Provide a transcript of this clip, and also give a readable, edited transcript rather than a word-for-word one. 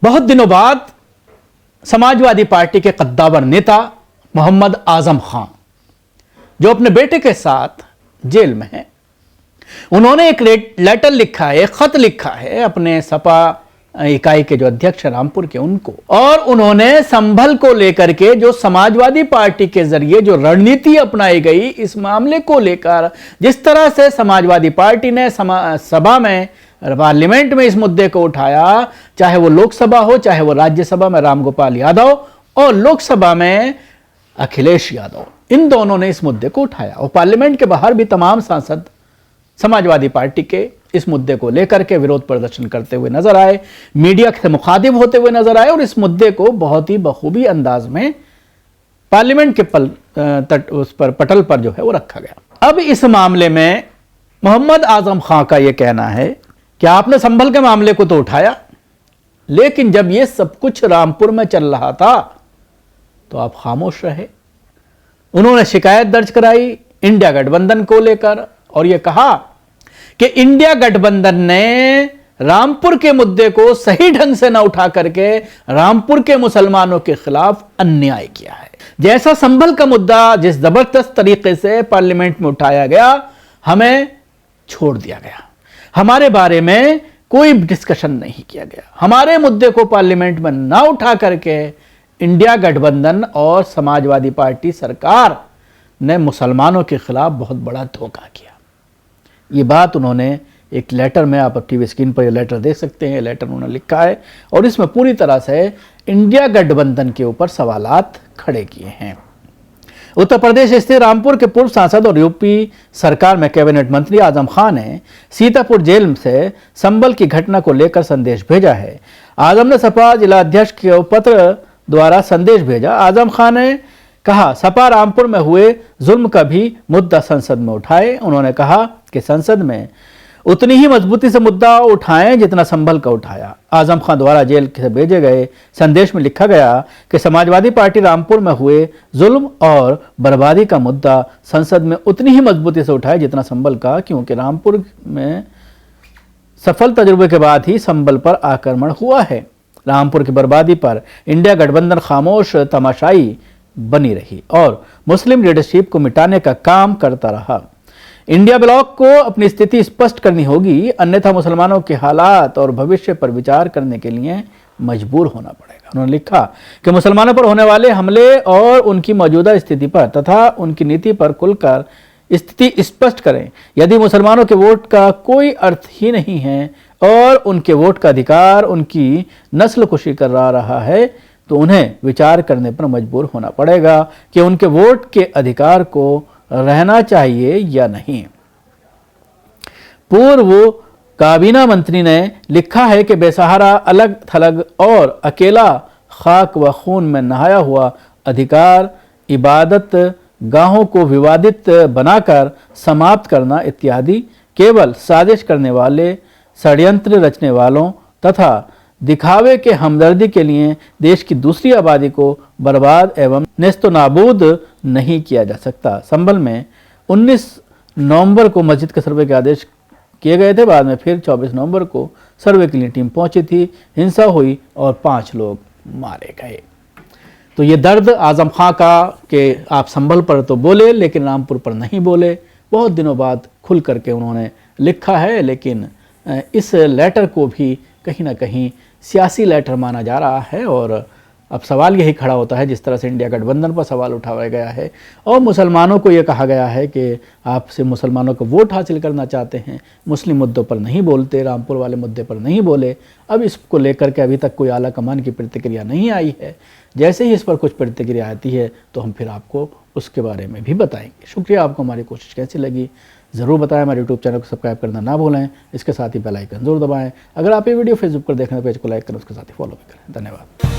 बहुत दिनों बाद समाजवादी पार्टी के कद्दावर नेता मोहम्मद आजम खान, जो अपने बेटे के साथ जेल में हैं, उन्होंने एक लेटर लिखा है, एक खत लिखा है अपने सपा इकाई के जो अध्यक्ष रामपुर के उनको, और उन्होंने संभल को लेकर के जो समाजवादी पार्टी के जरिए जो रणनीति अपनाई गई इस मामले को लेकर, जिस तरह से समाजवादी पार्टी ने सभा में, पार्लियामेंट में इस मुद्दे को उठाया, चाहे वो लोकसभा हो चाहे वो राज्यसभा में रामगोपाल यादव और लोकसभा में अखिलेश यादव, इन दोनों ने इस मुद्दे को उठाया और पार्लियामेंट के बाहर भी तमाम सांसद समाजवादी पार्टी के इस मुद्दे को लेकर के विरोध प्रदर्शन करते हुए नजर आए, मीडिया से मुखातिब होते हुए नजर आए और इस मुद्दे को बहुत ही बखूबी अंदाज में पार्लियामेंट के उस पर पटल पर जो है वो रखा गया। अब इस मामले में मोहम्मद आजम खान का यह कहना है कि आपने संभल के मामले को तो उठाया, लेकिन जब ये सब कुछ रामपुर में चल रहा था तो आप खामोश रहे। उन्होंने शिकायत दर्ज कराई इंडिया गठबंधन को लेकर और यह कहा कि इंडिया गठबंधन ने रामपुर के मुद्दे को सही ढंग से न उठा करके रामपुर के मुसलमानों के खिलाफ अन्याय किया है। जैसा संभल का मुद्दा जिस जबरदस्त तरीके से पार्लियामेंट में उठाया गया, हमें छोड़ दिया गया, हमारे बारे में कोई डिस्कशन नहीं किया गया, हमारे मुद्दे को पार्लियामेंट में ना उठा करके इंडिया गठबंधन और समाजवादी पार्टी सरकार ने मुसलमानों के खिलाफ बहुत बड़ा धोखा किया। ये बात उन्होंने एक लेटर में, आप टीवी स्क्रीन पर ये लेटर देख सकते हैं, लेटर उन्होंने लिखा है और इसमें पूरी तरह से इंडिया गठबंधन के ऊपर सवालात खड़े किए हैं। उत्तर प्रदेश स्थित रामपुर के पूर्व सांसद और यूपी सरकार में कैबिनेट मंत्री आजम खान ने सीतापुर जेल से संभल की घटना को लेकर संदेश भेजा है। आजम ने सपा जिला अध्यक्ष के पत्र द्वारा संदेश भेजा। आजम खान ने कहा, सपा रामपुर में हुए जुल्म का भी मुद्दा संसद में उठाए। उन्होंने कहा कि संसद में उतनी ही मजबूती से मुद्दा उठाएं जितना संभल का उठाया। आजम खान द्वारा जेल से भेजे गए संदेश में लिखा गया कि समाजवादी पार्टी रामपुर में हुए जुल्म और बर्बादी का मुद्दा संसद में उतनी ही मजबूती से उठाए जितना संभल का, क्योंकि रामपुर में सफल तजुर्बे के बाद ही संभल पर आक्रमण हुआ है। रामपुर की बर्बादी पर इंडिया गठबंधन खामोश तमाशाई बनी रही और मुस्लिम लीडरशिप को मिटाने का काम करता रहा। इंडिया ब्लॉक को अपनी स्थिति स्पष्ट करनी होगी, अन्यथा मुसलमानों के हालात और भविष्य पर विचार करने के लिए मजबूर होना पड़ेगा। उन्होंने लिखा कि मुसलमानों पर होने वाले हमले और उनकी मौजूदा स्थिति पर तथा उनकी नीति पर खुलकर स्थिति स्पष्ट करें। यदि मुसलमानों के वोट का कोई अर्थ ही नहीं है और उनके वोट का अधिकार उनकी नस्ल कुशी कर रहा है, तो उन्हें विचार करने पर मजबूर होना पड़ेगा कि उनके वोट के अधिकार को रहना चाहिए या नहीं। पूर्व काबीना मंत्री ने लिखा है कि बेसहारा, अलग थलग और अकेला खाक व खून में नहाया हुआ अधिकार इबादत गाहों को विवादित बनाकर समाप्त करना इत्यादि केवल साजिश करने वाले, षड्यंत्र रचने वालों तथा दिखावे के हमदर्दी के लिए देश की दूसरी आबादी को बर्बाद एवं नेस्तनाबूद नहीं किया जा सकता। संभल में 19 नवंबर को मस्जिद के सर्वे के आदेश किए गए थे। बाद में फिर 24 नवंबर को सर्वे के लिए टीम पहुंची थी, हिंसा हुई और 5 लोग मारे गए। तो ये दर्द आजम खां का कि आप संभल पर तो बोले लेकिन रामपुर पर नहीं बोले, बहुत दिनों बाद खुल करके उन्होंने लिखा है, लेकिन इस लेटर को भी कहीं ना कहीं सियासी लेटर माना जा रहा है। और अब सवाल यही खड़ा होता है, जिस तरह से इंडिया गठबंधन पर सवाल उठाया गया है और मुसलमानों को ये कहा गया है कि आपसे मुसलमानों को वोट हासिल करना चाहते हैं, मुस्लिम मुद्दों पर नहीं बोलते, रामपुर वाले मुद्दे पर नहीं बोले। अब इसको लेकर के अभी तक कोई आला कमान की प्रतिक्रिया नहीं आई है। जैसे ही इस पर कुछ प्रतिक्रिया आती है तो हम फिर आपको उसके बारे में भी बताएंगे। शुक्रिया। आपको हमारी कोशिश कैसी लगी ज़रूर बताएं। हमारे यूट्यूब चैनल को सब्सक्राइब करना ना भूलें, इसके साथ ही बेल आइकन जरूर दबाएं। अगर आप ये वीडियो फेसबुक पर देख रहे हैं, पेज को लाइक करें, उसके साथ ही फॉलो भी करें। धन्यवाद।